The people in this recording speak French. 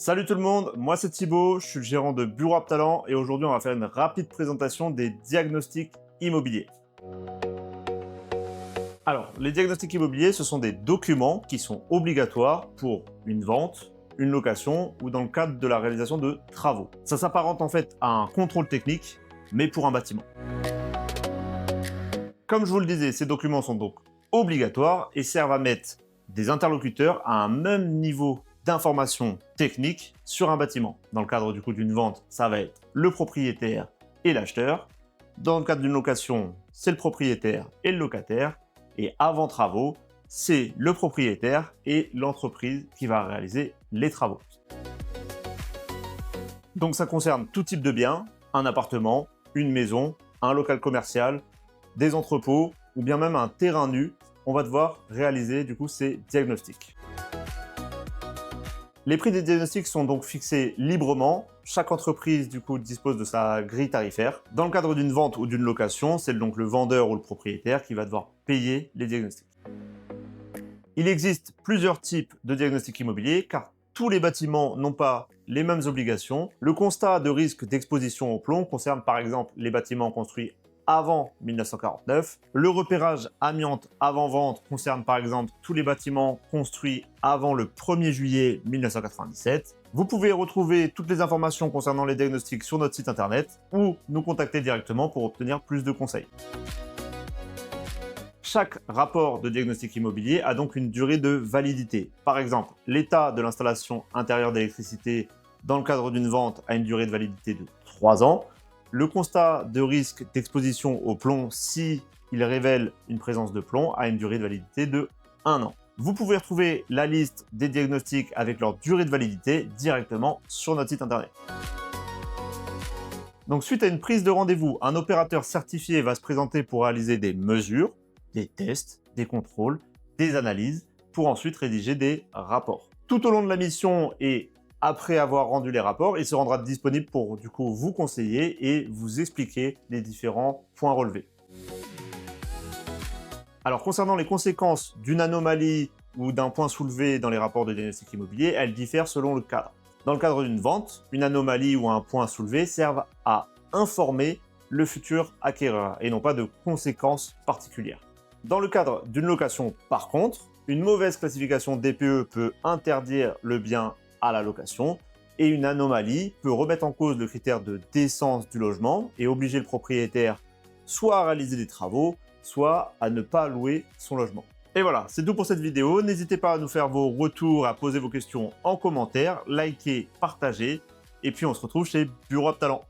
Salut tout le monde, moi c'est Thibaut, je suis le gérant de Bureau Talent et aujourd'hui on va faire une rapide présentation des diagnostics immobiliers. Alors, les diagnostics immobiliers, ce sont des documents qui sont obligatoires pour une vente, une location ou dans le cadre de la réalisation de travaux. Ça s'apparente en fait à un contrôle technique, mais pour un bâtiment. Comme je vous le disais, ces documents sont donc obligatoires et servent à mettre des interlocuteurs à un même niveau d'information technique sur un bâtiment. Dans le cadre du coup d'une vente, ça va être le propriétaire et l'acheteur. Dans le cadre d'une location, c'est le propriétaire et le locataire. Et avant travaux, c'est le propriétaire et l'entreprise qui va réaliser les travaux. Donc ça concerne tout type de biens, un appartement, une maison, un local commercial, des entrepôts ou bien même un terrain nu. On va devoir réaliser du coup ces diagnostics. Les prix des diagnostics sont donc fixés librement. Chaque entreprise du coup dispose de sa grille tarifaire. Dans le cadre d'une vente ou d'une location, c'est donc le vendeur ou le propriétaire qui va devoir payer les diagnostics. Il existe plusieurs types de diagnostics immobiliers car tous les bâtiments n'ont pas les mêmes obligations. Le constat de risque d'exposition au plomb concerne par exemple les bâtiments construits avant 1949. Le repérage amiante avant vente concerne par exemple tous les bâtiments construits avant le 1er juillet 1997. Vous pouvez retrouver toutes les informations concernant les diagnostics sur notre site internet ou nous contacter directement pour obtenir plus de conseils. Chaque rapport de diagnostic immobilier a donc une durée de validité. Par exemple, l'état de l'installation intérieure d'électricité dans le cadre d'une vente a une durée de validité de 3 ans. Le constat de risque d'exposition au plomb, si il révèle une présence de plomb, a une durée de validité de 1 an. Vous pouvez retrouver la liste des diagnostics avec leur durée de validité directement sur notre site internet. Donc suite à une prise de rendez-vous, un opérateur certifié va se présenter pour réaliser des mesures, des tests, des contrôles, des analyses, pour ensuite rédiger des rapports. Tout au long de la mission et après avoir rendu les rapports, il se rendra disponible pour du coup vous conseiller et vous expliquer les différents points relevés. Alors concernant les conséquences d'une anomalie ou d'un point soulevé dans les rapports de diagnostic immobilier, elles diffèrent selon le cadre. Dans le cadre d'une vente, une anomalie ou un point soulevé servent à informer le futur acquéreur et non pas de conséquences particulières. Dans le cadre d'une location, par contre, une mauvaise classification DPE peut interdire le bien à la location et une anomalie peut remettre en cause le critère de décence du logement et obliger le propriétaire soit à réaliser des travaux, soit à ne pas louer son logement. Et voilà, c'est tout pour cette vidéo. N'hésitez pas à nous faire vos retours, à poser vos questions en commentaire, liker, partager et puis on se retrouve chez Bureau Talent.